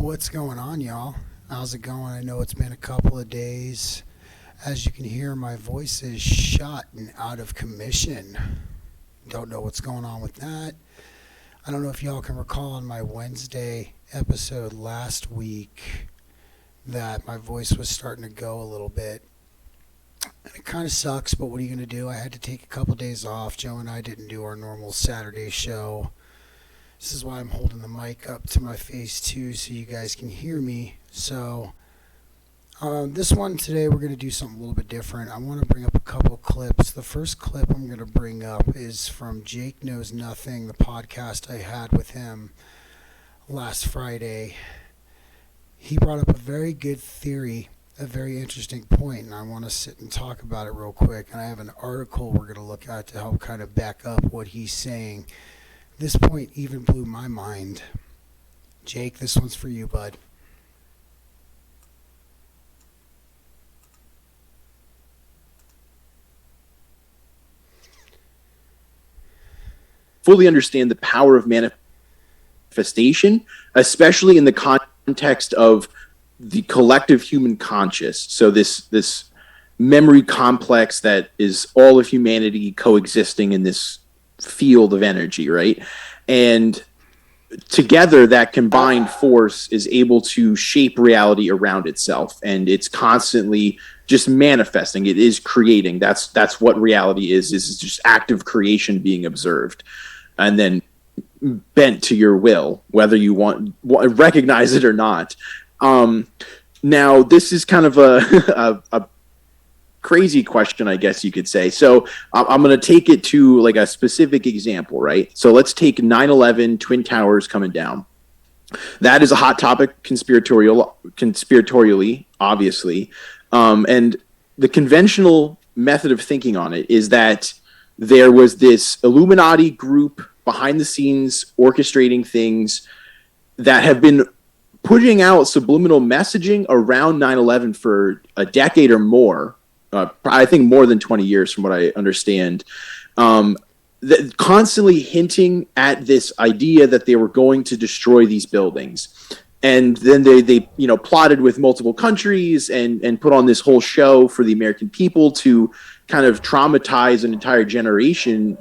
What's going on, y'all? How's it going? I know it's been a couple of days. As you can hear, my voice is shot and out of commission. Don't know what's going on with that. I don't know if y'all can recall on my Wednesday episode last week that my voice was starting to go a little bit. And it kind of sucks, but what are you going to do? I had to take a couple days off. Joe and I didn't do our normal Saturday show. This is why I'm holding the mic up to my face too, so you guys can hear me. So this one today, we're going to do something a little bit different. I want to bring up a couple clips. The first clip I'm going to bring up is from Jake Knows Nothing, the podcast I had with him last Friday. He brought up a very good theory, a very interesting point, and I want to sit and talk about it real quick. And I have an article we're going to look at to help kind of back up what he's saying. This point even blew my mind. Jake, this one's for you, bud. Fully understand the power of manifestation, especially in the context of the collective human conscious. So this memory complex that is all of humanity coexisting in this field of energy, right? And together that combined force is able to shape reality around itself, and it's constantly just manifesting. It is creating. That's what reality is just active creation being observed and then bent to your will, whether you want recognize it or not. Now this is kind of a crazy question, I guess you could say. So I'm going to take it to like a specific example, right? So let's take 9/11, Twin Towers coming down. That is a hot topic conspiratorially, obviously. And the conventional method of thinking on it is that there was this Illuminati group behind the scenes orchestrating things that have been putting out subliminal messaging around 9/11 for a decade or more. I think more than 20 years from what I understand, constantly hinting at this idea that they were going to destroy these buildings. And then they plotted with multiple countries and put on this whole show for the American people to kind of traumatize an entire generation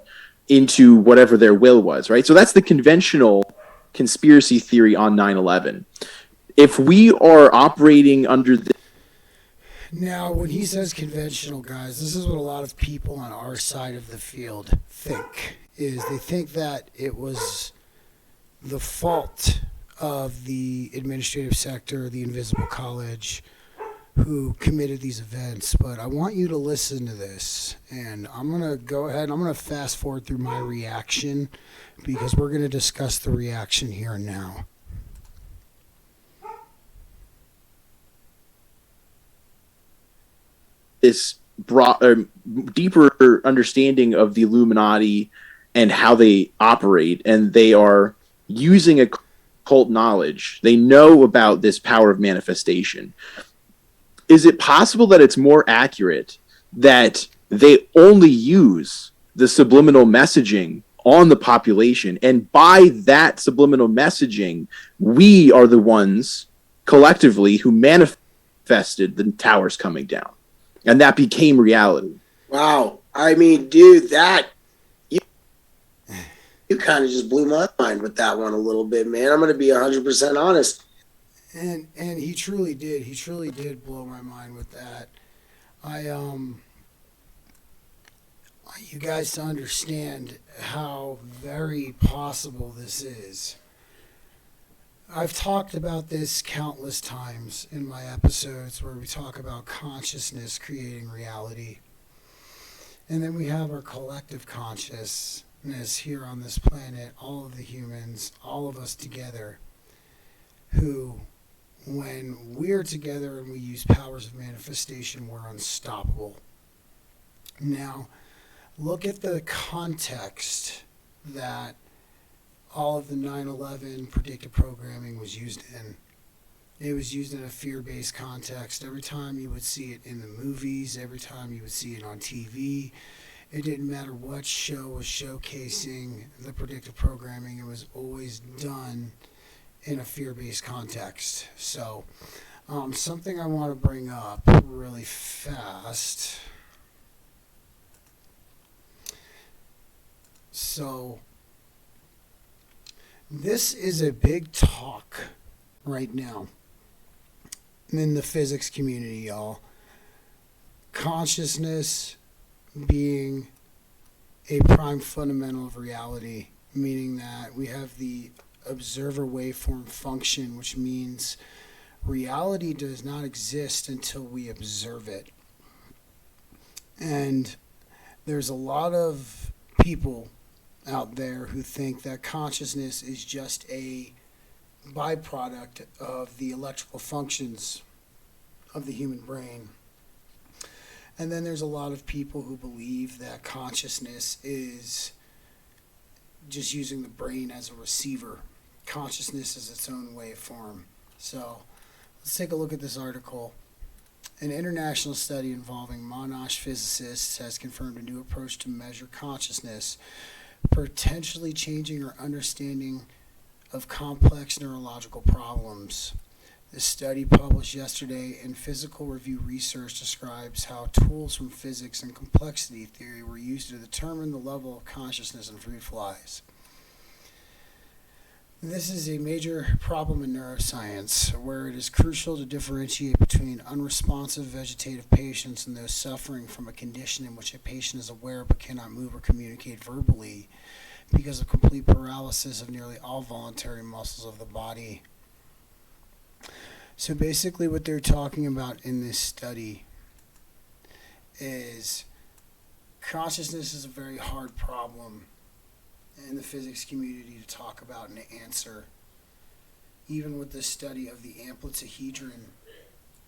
into whatever their will was, right? So that's the conventional conspiracy theory on 9/11. If we are operating under the Now, when he says conventional, guys, this is what a lot of people on our side of the field think. Is they think that it was the fault of the administrative sector, the invisible college, who committed these events. But I want you to listen to this, and I'm going to go ahead and I'm going to fast forward through my reaction because we're going to discuss the reaction here and now. this deeper understanding of the Illuminati and how they operate, and they are using occult knowledge. They know about this power of manifestation. Is it possible that it's more accurate that they only use the subliminal messaging on the population, and by that subliminal messaging, we are the ones collectively who manifested the towers coming down? And that became reality. Wow. I mean, dude, you kind of just blew my mind with that one a little bit, man. I'm going to be 100% honest. And he truly did. He truly did blow my mind with that. I you guys to understand how very possible this is. I've talked about this countless times in my episodes where we talk about consciousness creating reality. And then we have our collective consciousness here on this planet, all of the humans, all of us together, who, when we're together and we use powers of manifestation, we're unstoppable. Now, look at the context that all of the 9/11 predictive programming was used in. It was used in a fear-based context. Every time you would see it in the movies, every time you would see it on TV, it didn't matter what show was showcasing the predictive programming. It was always done in a fear-based context. So, something I want to bring up really fast. So, this is a big talk right now in the physics community, y'all. Consciousness being a prime fundamental of reality, meaning that we have the observer waveform function, which means reality does not exist until we observe it. And there's a lot of people out there who think that consciousness is just a byproduct of the electrical functions of the human brain. And then there's a lot of people who believe that consciousness is just using the brain as a receiver. Consciousness is its own waveform. So let's take a look at this article. An international study involving Monash physicists has confirmed a new approach to measure consciousness, potentially changing our understanding of complex neurological problems. This study, published yesterday in Physical Review Research, describes how tools from physics and complexity theory were used to determine the level of consciousness in fruit flies. This is a major problem in neuroscience, where it is crucial to differentiate between unresponsive vegetative patients and those suffering from a condition in which a patient is aware but cannot move or communicate verbally because of complete paralysis of nearly all voluntary muscles of the body. So basically what they're talking about in this study is consciousness is a very hard problem in the physics community to talk about and to answer. Even with the study of the amplituhedron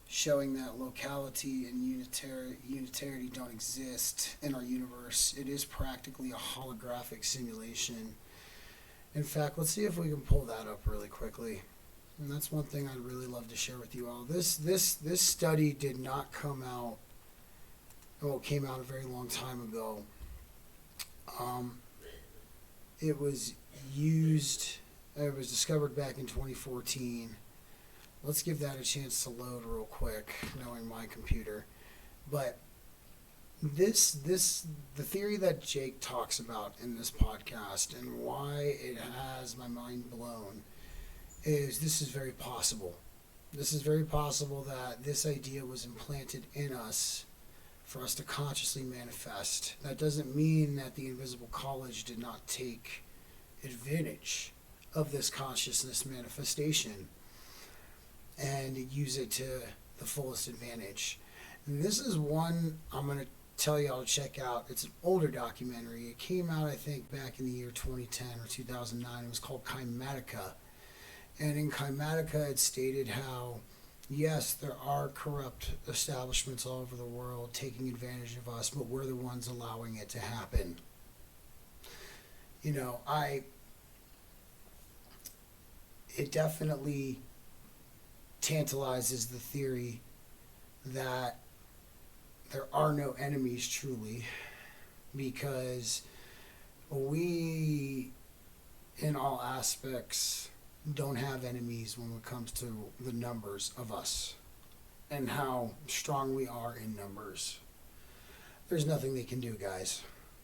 showing that locality and unitarity don't exist in our universe, it is practically a holographic simulation. In fact, let's see if we can pull that up really quickly. And that's one thing I'd really love to share with you all. This study did not come out, well, it came out a very long time ago. It was discovered back in 2014. Let's give that a chance to load real quick, knowing my computer. But the theory that Jake talks about in this podcast and why it has my mind blown is this is very possible. This is very possible that this idea was implanted in us for us to consciously manifest. That doesn't mean that the Invisible College did not take advantage of this consciousness manifestation and use it to the fullest advantage. And this is one I'm going to tell y'all to check out. It's an older documentary. It came out, I think, back in the year 2010 or 2009. It was called Kymatica. And in Kymatica, it stated how, yes, there are corrupt establishments all over the world taking advantage of us, but we're the ones allowing it to happen. You know, it definitely tantalizes the theory that there are no enemies truly, because we, in all aspects, don't have enemies when it comes to the numbers of us and how strong we are in numbers. There's nothing they can do, guys.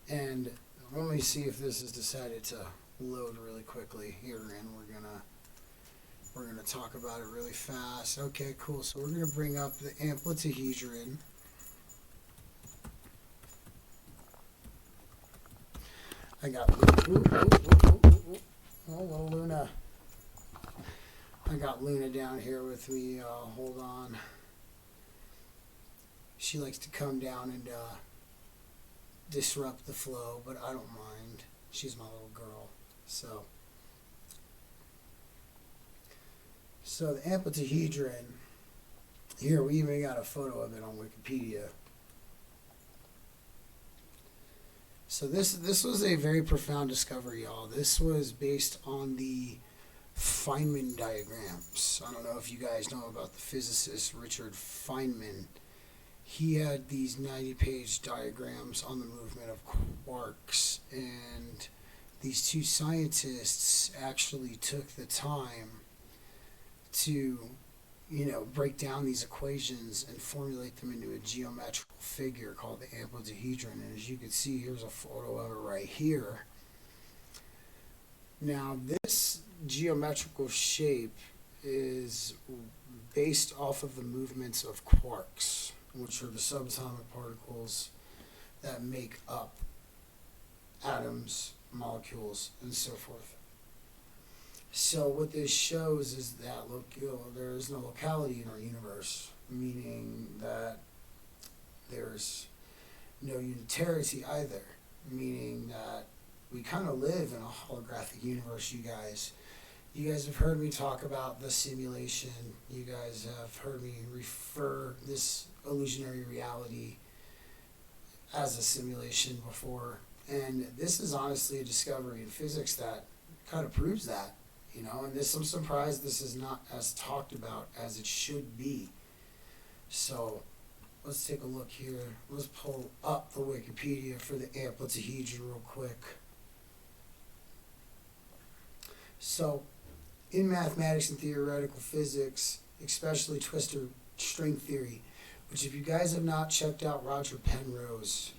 And let me see if this has decided to load really quickly here, and we're gonna talk about it really fast. Okay, cool. So we're gonna bring up the amplituhedron. I got hello, Luna. I got Luna down here with me. Hold on. She likes to come down and disrupt the flow, but I don't mind. She's my little girl. So the amplituhedron, here we even got a photo of it on Wikipedia. So this was a very profound discovery, y'all. This was based on the Feynman diagrams. I don't know if you guys know about the physicist Richard Feynman. He had these 90-page diagrams on the movement of quarks, and these two scientists actually took the time to, break down these equations and formulate them into a geometrical figure called the amplituhedron. And as you can see, here's a photo of it right here. Now, this geometrical shape is based off of the movements of quarks, which are the subatomic particles that make up atoms, molecules, and so forth. So what this shows is that there is no locality in our universe, meaning that there's no unitarity either, meaning that we kind of live in a holographic universe, you guys. You guys have heard me talk about the simulation. You guys have heard me refer this illusionary reality as a simulation before. And this is honestly a discovery in physics that kind of proves that, and I'm surprised this is not as talked about as it should be. So let's take a look here. Let's pull up the Wikipedia for the amplituhedron real quick. So in mathematics and theoretical physics, especially twistor string theory, which if you guys have not checked out Roger Penrose,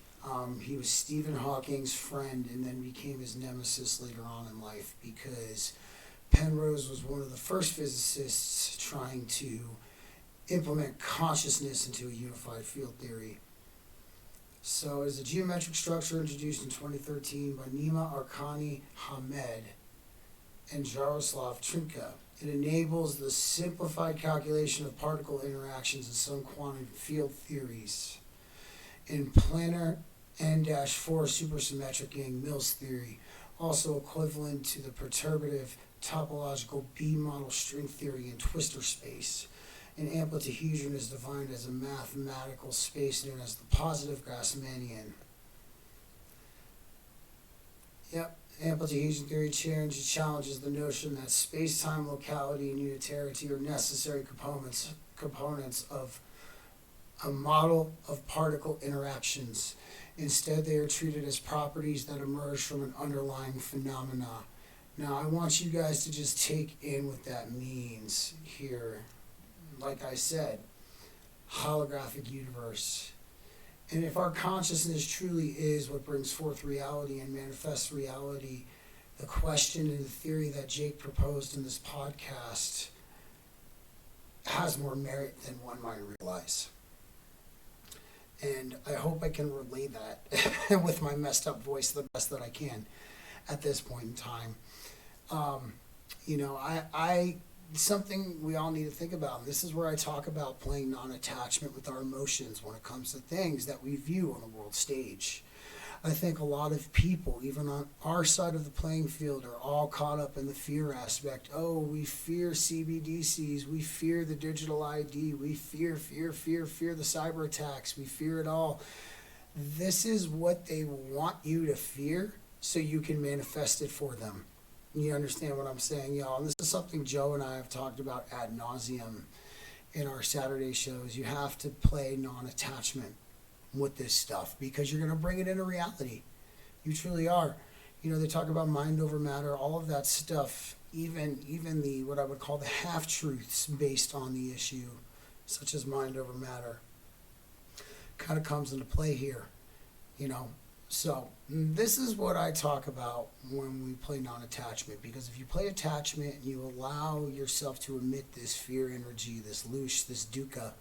he was Stephen Hawking's friend and then became his nemesis later on in life, because Penrose was one of the first physicists trying to implement consciousness into a unified field theory. So it's a geometric structure introduced in 2013 by Nima Arkani Hamed and Jaroslav Trinka. It enables the simplified calculation of particle interactions in some quantum field theories. In planar N-4 supersymmetric Yang-Mills theory, also equivalent to the perturbative topological B-model string theory in twistor space. An amplituhedron is defined as a mathematical space known as the positive Grassmannian. Amplituhedron theory challenges the notion that space-time locality and unitarity are necessary components of a model of particle interactions. Instead, they are treated as properties that emerge from an underlying phenomena. Now, I want you guys to just take in what that means here. Like I said, holographic universe. And if our consciousness truly is what brings forth reality and manifests reality, the question and the theory that Jake proposed in this podcast has more merit than one might realize. And I hope I can relay that with my messed up voice the best that I can at this point in time. Something we all need to think about. And this is where I talk about playing non-attachment with our emotions when it comes to things that we view on the world stage. I think a lot of people, even on our side of the playing field, are all caught up in the fear aspect. Oh, we fear CBDCs. We fear the digital ID. We fear the cyber attacks. We fear it all. This is what they want you to fear so you can manifest it for them. You understand what I'm saying, y'all? And this is something Joe and I have talked about ad nauseum in our Saturday shows. You have to play non-attachment with this stuff because you're going to bring it into reality. You truly are. They talk about mind over matter, all of that stuff, even the what I would call the half-truths based on the issue, such as mind over matter, kind of comes into play here, So this is what I talk about when we play non-attachment, because if you play attachment and you allow yourself to emit this fear energy, this loosh, this dukkha,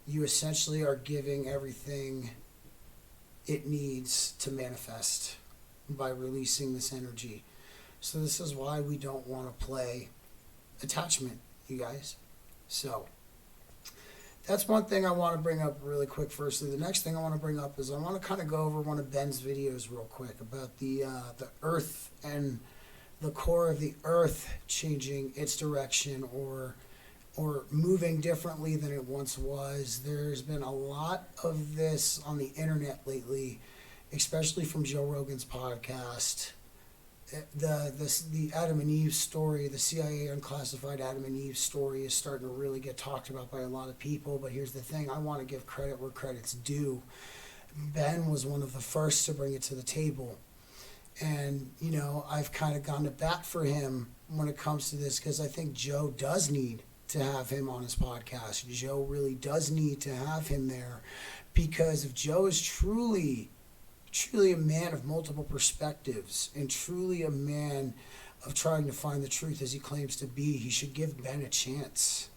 you essentially are giving everything it needs to manifest by releasing this energy. So this is why we don't want to play attachment, you guys. So that's one thing I want to bring up really quick firstly. The next thing I want to bring up is I want to kind of go over one of Ben's videos real quick about the Earth and the core of the Earth changing its direction or moving differently than it once was. There's been a lot of this on the internet lately, especially from Joe Rogan's podcast. The Adam and Eve story, the CIA unclassified Adam and Eve story is starting to really get talked about by a lot of people. But here's the thing, I want to give credit where credit's due. Ben was one of the first to bring it to the table. And, I've kind of gone to bat for him when it comes to this because I think Joe does need to have him on his podcast. Joe really does need to have him there because if Joe is truly a man of multiple perspectives and truly a man of trying to find the truth as he claims to be, he should give Ben a chance.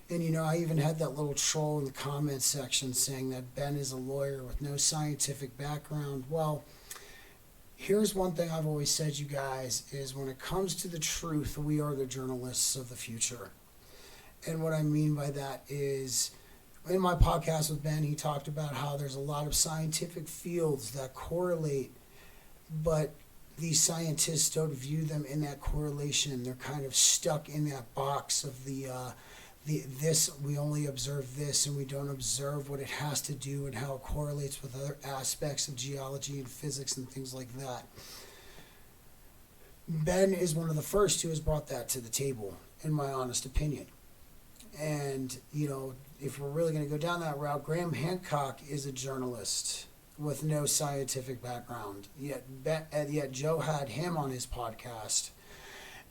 And I even had that little troll in the comments section saying that Ben is a lawyer with no scientific background. Well, here's one thing I've always said, you guys, is when it comes to the truth, we are the journalists of the future. And what I mean by that is, in my podcast with Ben, he talked about how there's a lot of scientific fields that correlate, but these scientists don't view them in that correlation. They're kind of stuck in that box of this, we only observe this and we don't observe what it has to do and how it correlates with other aspects of geology and physics and things like that. Ben is one of the first who has brought that to the table, in my honest opinion. And, if we're really going to go down that route, Graham Hancock is a journalist with no scientific background. Yet Joe had him on his podcast,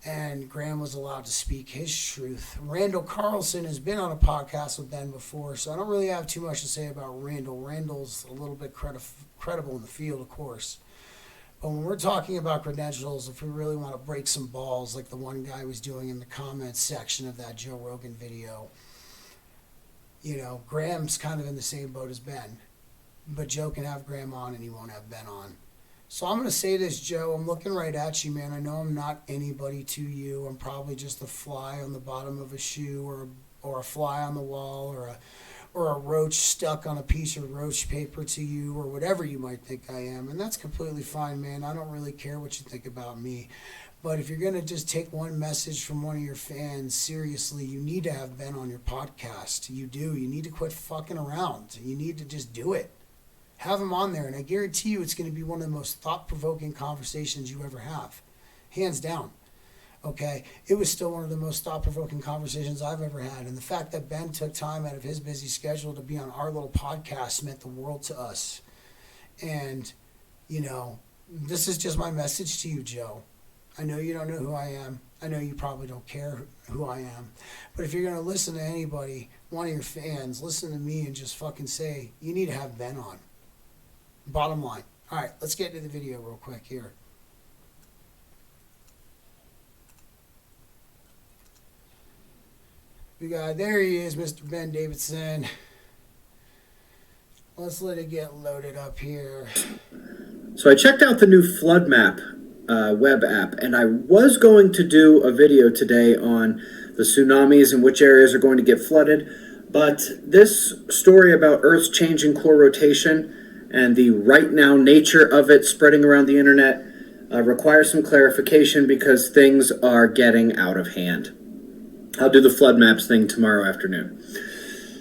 and Graham was allowed to speak his truth. Randall Carlson has been on a podcast with Ben before, so I don't really have too much to say about Randall. Randall's a little bit credible in the field, of course. But when we're talking about credentials, if we really want to break some balls, like the one guy was doing in the comments section of that Joe Rogan video, Graham's kind of in the same boat as Ben. But Joe can have Graham on and he won't have Ben on. So I'm going to say this, Joe. I'm looking right at you, man. I know I'm not anybody to you. I'm probably just a fly on the bottom of a shoe or a fly on the wall or a roach stuck on a piece of roach paper to you or whatever you might think I am. And that's completely fine, man. I don't really care what you think about me. But if you're going to just take one message from one of your fans seriously, you need to have Ben on your podcast. You do. You need to quit fucking around. You need to just do it. Have him on there, and I guarantee you it's going to be one of the most thought-provoking conversations you ever have. Hands down. Okay? It was still one of the most thought-provoking conversations I've ever had. And the fact that Ben took time out of his busy schedule to be on our little podcast meant the world to us. And, this is just my message to you, Joe. I know you don't know who I am. I know you probably don't care who I am. But if you're going to listen to anybody, one of your fans, listen to me and just fucking say, you need to have Ben on. Bottom line. All right, let's get into the video real quick here. There he is, Mr. Ben Davidson. Let's let it get loaded up here. So I checked out the new flood map web app, and I was going to do a video today on the tsunamis and which areas are going to get flooded, but this story about Earth's changing core rotation and the right now nature of it spreading around the internet requires some clarification because things are getting out of hand. I'll do the flood maps thing tomorrow afternoon.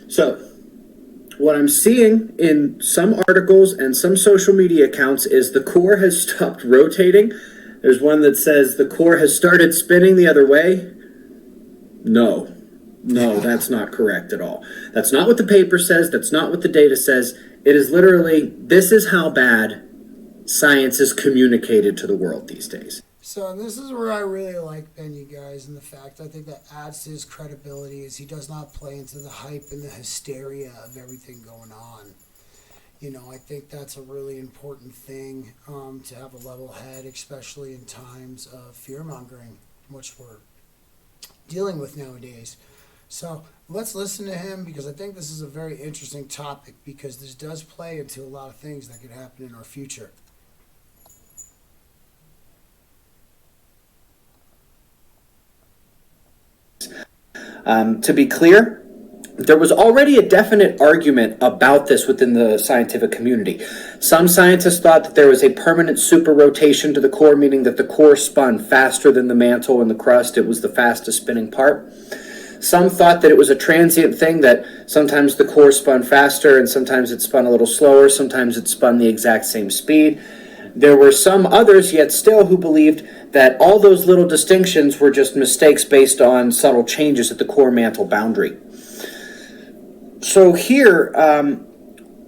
So, what I'm seeing in some articles and some social media accounts is the core has stopped rotating. There's one that says the core has started spinning the other way. No, that's not correct at all. That's not what the paper says. That's not what the data says. It is literally, this is how bad science is communicated to the world these days. So this is where I really like Ben, you guys, and the fact I think that adds to his credibility is he does not play into the hype and the hysteria of everything going on. I think that's a really important thing to have a level head, especially in times of fear-mongering, which we're dealing with nowadays. So let's listen to him because I think this is a very interesting topic because this does play into a lot of things that could happen in our future. To be clear, there was already a definite argument about this within the scientific community. Some scientists thought that there was a permanent super rotation to the core, meaning that the core spun faster than the mantle and the crust. It was the fastest spinning part. Some thought that it was a transient thing, that sometimes the core spun faster and sometimes it spun a little slower, sometimes it spun the exact same speed. There were some others yet still who believed that all those little distinctions were just mistakes based on subtle changes at the core mantle boundary. So here,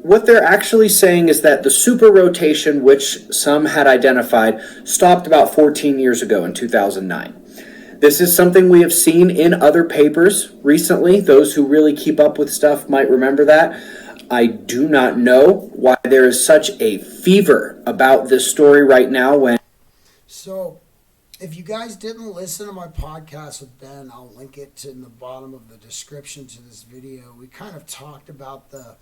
what they're actually saying is that the super rotation, which some had identified, stopped about 14 years ago in 2009. This is something we have seen in other papers recently. Those who really keep up with stuff might remember that. I do not know why there is such a fever about this story right now when... So, if you guys didn't listen to my podcast with Ben, I'll link it in the bottom of the description to this video. We kind of talked about the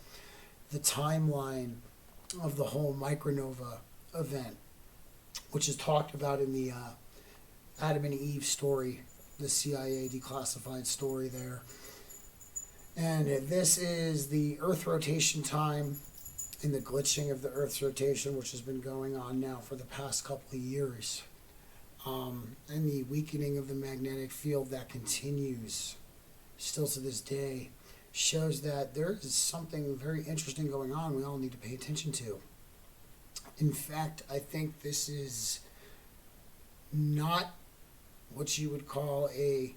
timeline of the whole micronova event, which is talked about in the Adam and Eve story, the CIA declassified story there. And this is the Earth rotation time and the glitching of the Earth's rotation, which has been going on now for the past couple of years. And the weakening of the magnetic field that continues still to this day shows that there is something very interesting going on we all need to pay attention to. In fact, I think this is not what you would call a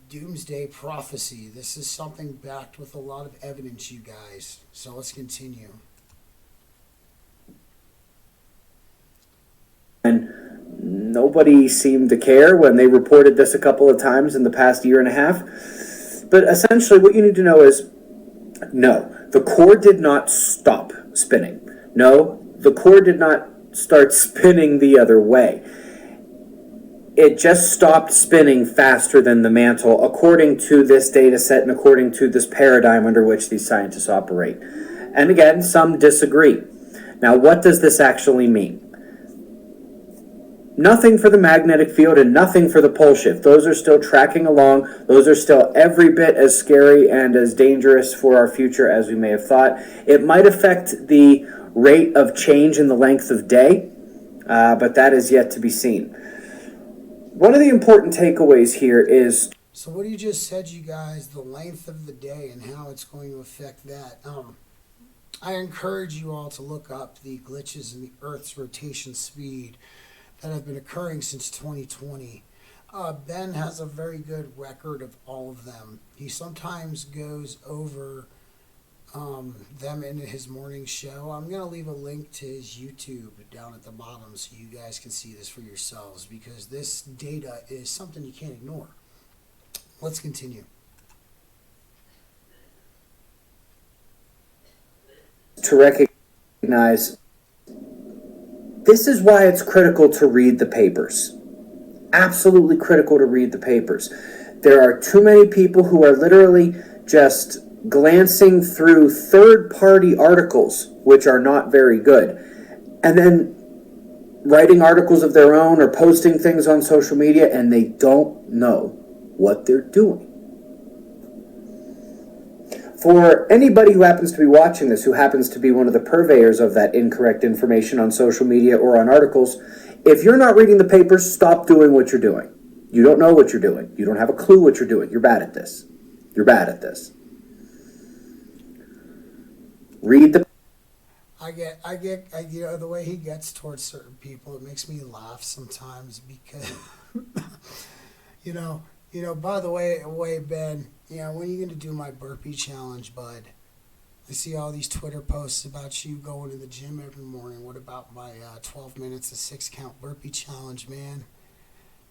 doomsday prophecy. This is something backed with a lot of evidence, you guys. So let's continue. And nobody seemed to care when they reported this a couple of times in the past year and a half. But essentially what you need to know is, no, the core did not stop spinning. No, the core did not start spinning the other way. It just stopped spinning faster than the mantle, according to this data set and according to this paradigm under which these scientists operate. And again, some disagree. Now, what does this actually mean? Nothing for the magnetic field and nothing for the pole shift. Those are still tracking along. Those are still every bit as scary and as dangerous for our future as we may have thought. It might affect the rate of change in the length of day, but that is yet to be seen. One of the important takeaways here is... So what you just said, you guys, the length of the day and how it's going to affect that. I encourage you all to look up the glitches in the Earth's rotation speed that have been occurring since 2020. Ben has a very good record of all of them. He sometimes goes over them in his morning show. I'm going to leave a link to his YouTube down at the bottom so you guys can see this for yourselves, because this data is something you can't ignore. Let's continue. To recognize, this is why it's critical to read the papers. Absolutely critical to read the papers. There are too many people who are literally just glancing through third-party articles, which are not very good, and then writing articles of their own or posting things on social media, and they don't know what they're doing. For anybody who happens to be watching this, who happens to be one of the purveyors of that incorrect information on social media or on articles, if you're not reading the papers, stop doing what you're doing. You don't know what you're doing. You don't have a clue what you're doing. You're bad at this. You're bad at this. Read the... I get, you know, the way he gets towards certain people, it makes me laugh sometimes because, you know, by the way, Ben, you know, when are you going to do my burpee challenge, bud? I see all these Twitter posts about you going to the gym every morning. What about my 12 minutes of 6-count burpee challenge, man?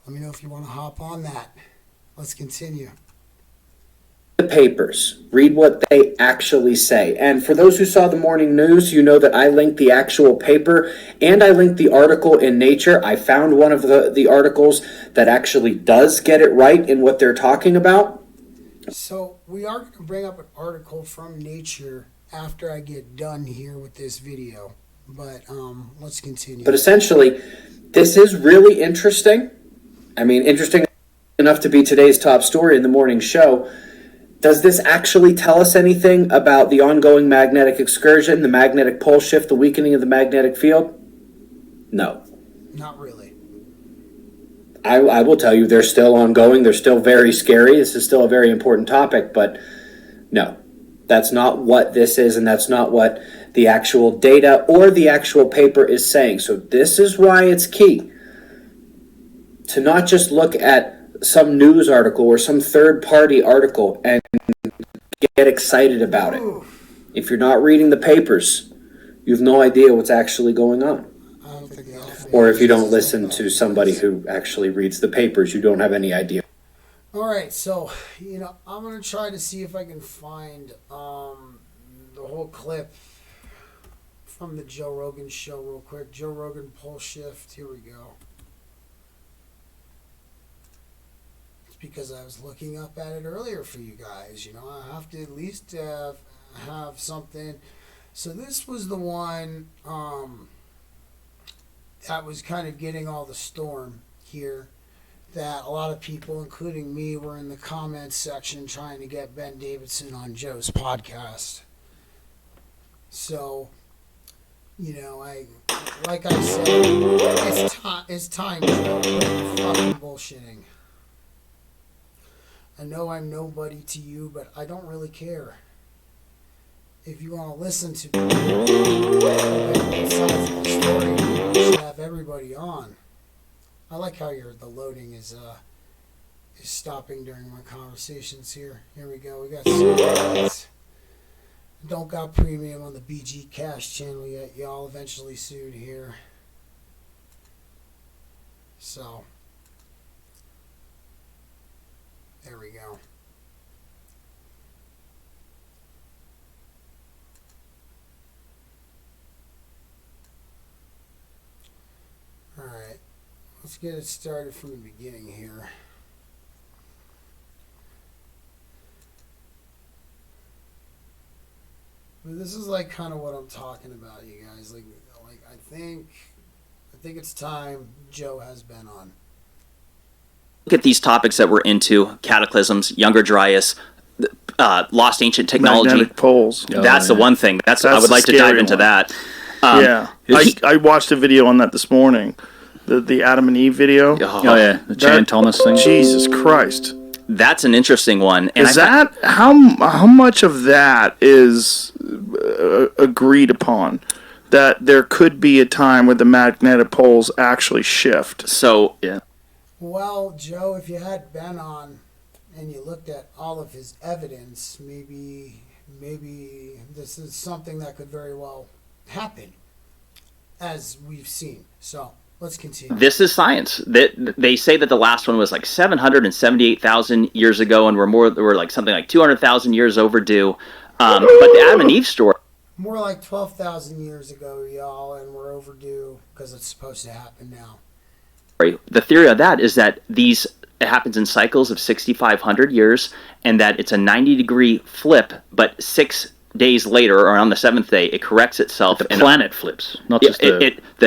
Let me know if you want to hop on that. Let's continue. The papers. Read what they actually say. And for those who saw the morning news, you know that I linked the actual paper and I linked the article in Nature. I found one of the articles that actually does get it right in what they're talking about. So we are going to bring up an article from Nature after I get done here with this video. But let's continue. But essentially, this is really interesting. I mean, interesting enough to be today's top story in the morning show. Does this actually tell us anything about the ongoing magnetic excursion, the magnetic pole shift, the weakening of the magnetic field? No. Not really. I will tell you they're still ongoing. They're still very scary. This is still a very important topic, but no. That's not what this is, and that's not what the actual data or the actual paper is saying. So this is why it's key to not just look at some news article or some third-party article and get excited about it. If you're not reading the papers, you have no idea what's actually going on. I don't think the alpha Or if you don't is listen like to that. somebody who actually reads the papers, you don't have any idea. All right, so I'm gonna try to see if I can find the whole clip from the Joe Rogan show real quick. Joe Rogan pole shift. Here we go. It's because I was looking up at it earlier for you guys. I have to at least have something. So this was the one that was kind of getting all the storm here. That a lot of people, including me, were in the comments section trying to get Ben Davidson on Joe's podcast. So, like I said, it's time, Joe. Quit fucking bullshitting. I know I'm nobody to you, but I don't really care. If you want to listen to both sides of the story, you should have everybody on. I like how the loading is stopping during my conversations here. Here we go. We got some guys. Don't got premium on the BG Cash channel yet. Y'all eventually soon here. So there we go. All right. Let's get it started from the beginning here. But this is like kind of what I'm talking about, you guys. Like I think it's time Joe has been on. Look at these topics that we're into: cataclysms, Younger Dryas, lost ancient technology. Magnetic poles. That's the one thing. I would the like to dive scary into one. that. I watched a video on that this morning. The Adam and Eve video. Oh yeah, the Chan Thomas thing. Jesus Christ. That's an interesting one. And Is that how much of that is agreed upon? That there could be a time where the magnetic poles actually shift. So Yeah. Well, Joe, if you had Ben on and you looked at all of his evidence, maybe this is something that could very well happen, as we've seen. So let's continue. this is science. They say that the last one was like 778,000 years ago, and we're like something like 200,000 years overdue. But the Adam and Eve story. More like 12,000 years ago, y'all, and we're overdue because it's supposed to happen now. The theory of that is that it happens in cycles of 6,500 years, and that it's a 90-degree flip, but 6 days later, or on the 7th day, it corrects itself. The planet flips, not just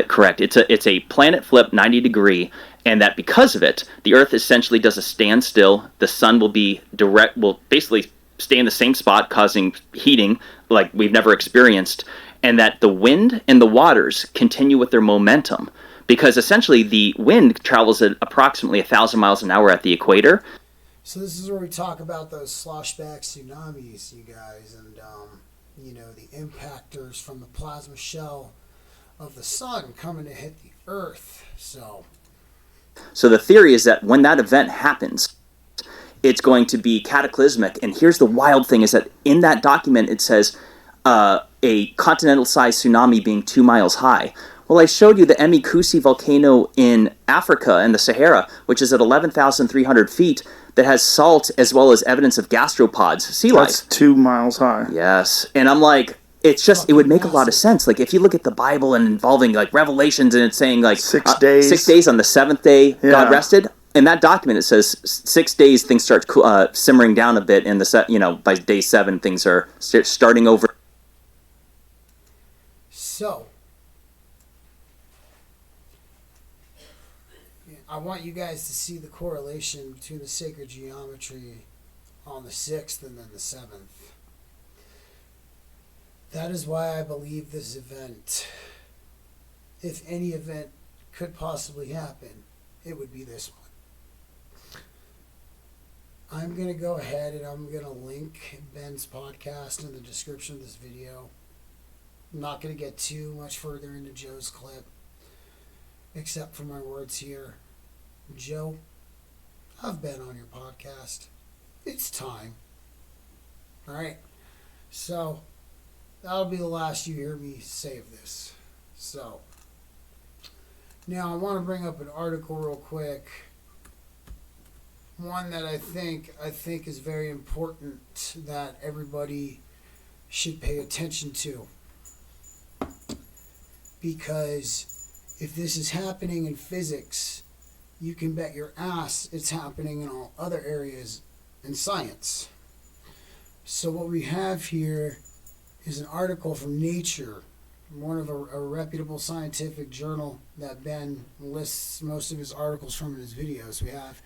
Correct. It's a planet flip 90-degree, and that because of it, the Earth essentially does a standstill. The sun will basically stay in the same spot, causing heating like we've never experienced, and that the wind and the waters continue with their momentum. Because essentially the wind travels at approximately 1,000 miles an hour at the equator. So this is where we talk about those sloshback tsunamis, you guys, and the impactors from the plasma shell of the sun coming to hit the Earth. So the theory is that when that event happens, it's going to be cataclysmic. And here's the wild thing: is that in that document it says a continental-sized tsunami being 2 miles high. Well, I showed you the Emikusi volcano in Africa in the Sahara, which is at 11,300 feet, that has salt as well as evidence of gastropods, sea life. That's 2 miles high. Yes. And I'm like, it would make a lot of sense. Like, if you look at the Bible and involving, like, Revelations, and it's saying, like, 6 days. 6 days on the 7th day, God rested. In that document, it says 6 days, things start simmering down a bit, and by day 7, things are starting over. So I want you guys to see the correlation between the sacred geometry on the 6th and then the 7th. That is why I believe this event, if any event could possibly happen, it would be this one. I'm going to go ahead and I'm going to link Ben's podcast in the description of this video. I'm not going to get too much further into Joe's clip, except for my words here. Joe, I've been on your podcast. It's time. All right. So, that'll be the last you hear me say of this. So, now I want to bring up an article real quick. One that I think is very important that everybody should pay attention to. Because if this is happening in physics, you can bet your ass it's happening in all other areas in science. So what we have here is an article from Nature, one of a reputable scientific journal that Ben lists most of his articles from in his videos. We have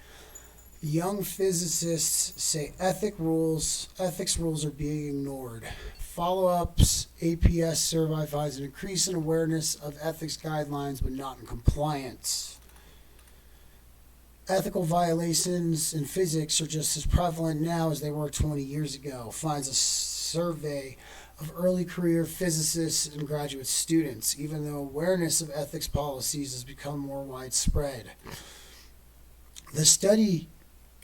young physicists say ethics rules are being ignored. Follow-ups, APS survey finds an increase in awareness of ethics guidelines but not in compliance. Ethical violations in physics are just as prevalent now as they were 20 years ago, finds a survey of early career physicists and graduate students, even though awareness of ethics policies has become more widespread. The study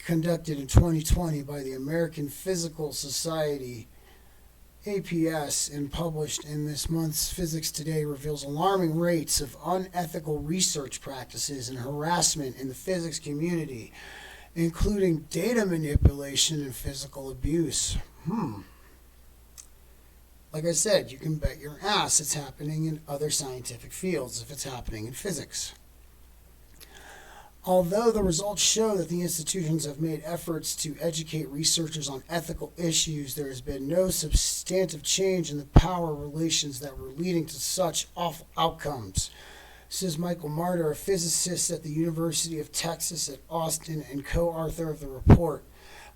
conducted in 2020 by the American Physical Society, APS, and published in this month's Physics Today reveals alarming rates of unethical research practices and harassment in the physics community, including data manipulation and physical abuse. Like I said, you can bet your ass it's happening in other scientific fields if it's happening in physics. Although the results show that the institutions have made efforts to educate researchers on ethical issues, there has been no substantive change in the power relations that were leading to such awful outcomes, says Michael Marder, a physicist at the University of Texas at Austin and co-author of the report.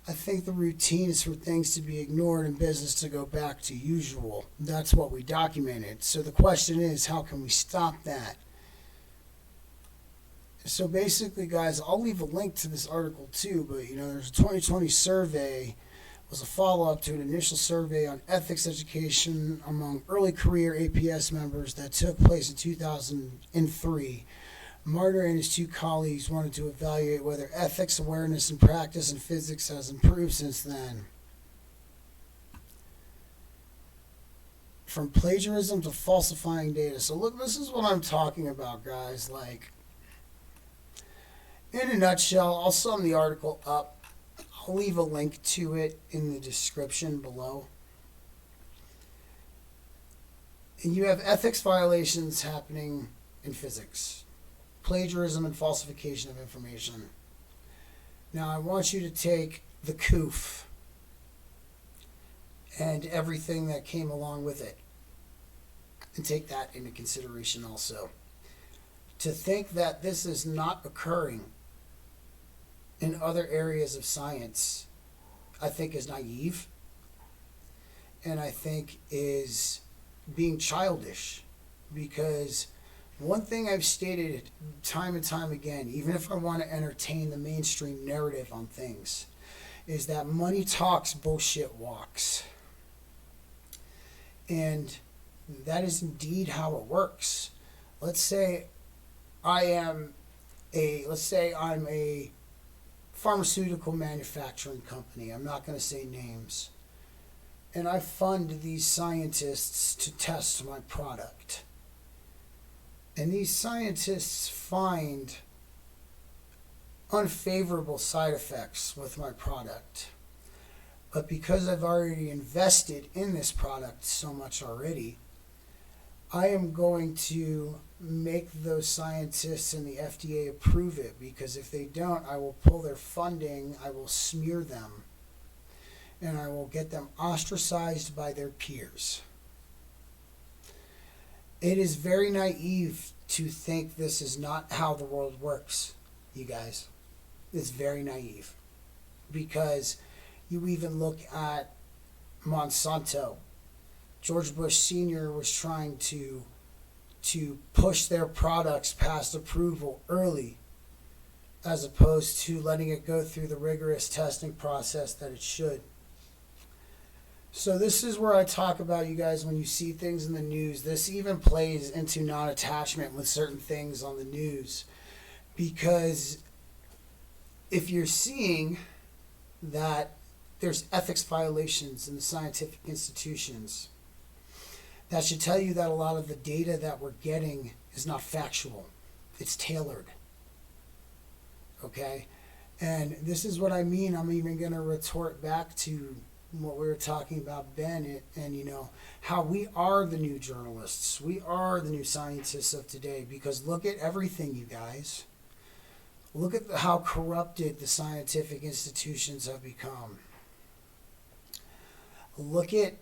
I think the routine is for things to be ignored and business to go back to usual. That's what we documented. So the question is, how can we stop that? So basically, guys, I'll leave a link to this article too, but there's a 2020 survey, was a follow-up to an initial survey on ethics education among early career APS members that took place in 2003. Marder and his two colleagues wanted to evaluate whether ethics awareness and practice in physics has improved since then. From plagiarism to falsifying data. So look, this is what I'm talking about, guys. Like, in a nutshell, I'll sum the article up. I'll leave a link to it in the description below. And you have ethics violations happening in physics. Plagiarism and falsification of information. Now I want you to take the COOF and everything that came along with it and take that into consideration also. To think that this is not occurring in other areas of science, I think is naive, and I think is being childish, because one thing I've stated time and time again, even if I want to entertain the mainstream narrative on things, is that money talks, bullshit walks. And that is indeed how it works. Let's say I'm a pharmaceutical manufacturing company. I'm not going to say names. And I fund these scientists to test my product. And these scientists find unfavorable side effects with my product. But because I've already invested in this product so much already, I am going to make those scientists and the FDA approve it, because if they don't, I will pull their funding, I will smear them, and I will get them ostracized by their peers. It is very naive to think this is not how the world works, you guys. It's very naive. Because you even look at Monsanto. George Bush Sr. was trying to push their products past approval early, as opposed to letting it go through the rigorous testing process that it should. So this is where I talk about, you guys, when you see things in the news, this even plays into non-attachment with certain things on the news. Because if you're seeing that there's ethics violations in the scientific institutions, That should tell you that a lot of the data that we're getting is not factual. It's tailored. Okay? And this is what I mean. I'm even going to retort back to what we were talking about, Ben, and you know, how we are the new journalists. We are the new scientists of today, because look at everything, you guys. Look at how corrupted the scientific institutions have become. Look at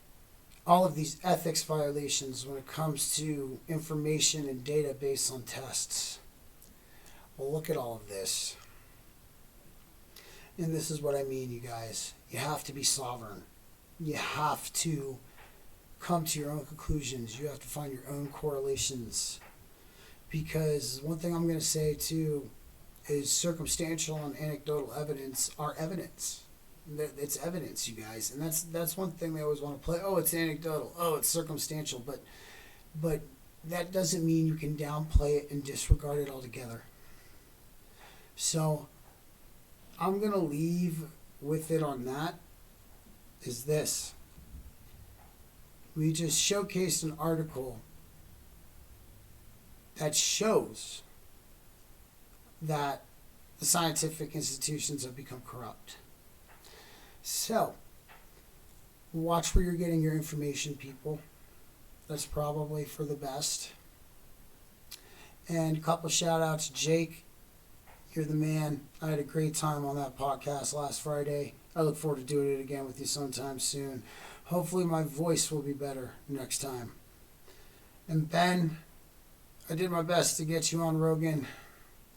all of these ethics violations when it comes to information and data based on tests. Well, look at all of this. And this is what I mean, you guys. You have to be sovereign. You have to come to your own conclusions. You have to find your own correlations. Because one thing I'm going to say, too, is circumstantial and anecdotal evidence are evidence. It's evidence, you guys. And that's one thing they always want to play. Oh, it's anecdotal. Oh, it's circumstantial. But that doesn't mean you can downplay it and disregard it altogether. So I'm going to leave with it on that, is this. We just showcased an article that shows that the scientific institutions have become corrupt. So, watch where you're getting your information, people. That's probably for the best. And a couple shout outs. Jake, you're the man. I had a great time on that podcast last Friday. I look forward to doing it again with you sometime soon. Hopefully my voice will be better next time. And Ben, I did my best to get you on Rogan.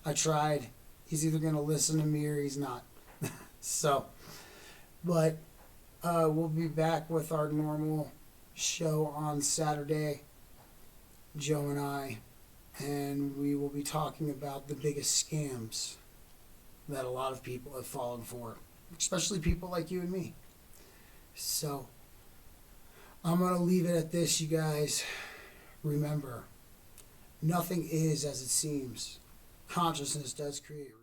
I tried. He's either going to listen to me or he's not. So, but we'll be back with our normal show on Saturday, Joe and I, and we will be talking about the biggest scams that a lot of people have fallen for, especially people like you and me. So, I'm going to leave it at this, you guys. Remember, nothing is as it seems. Consciousness does create reality.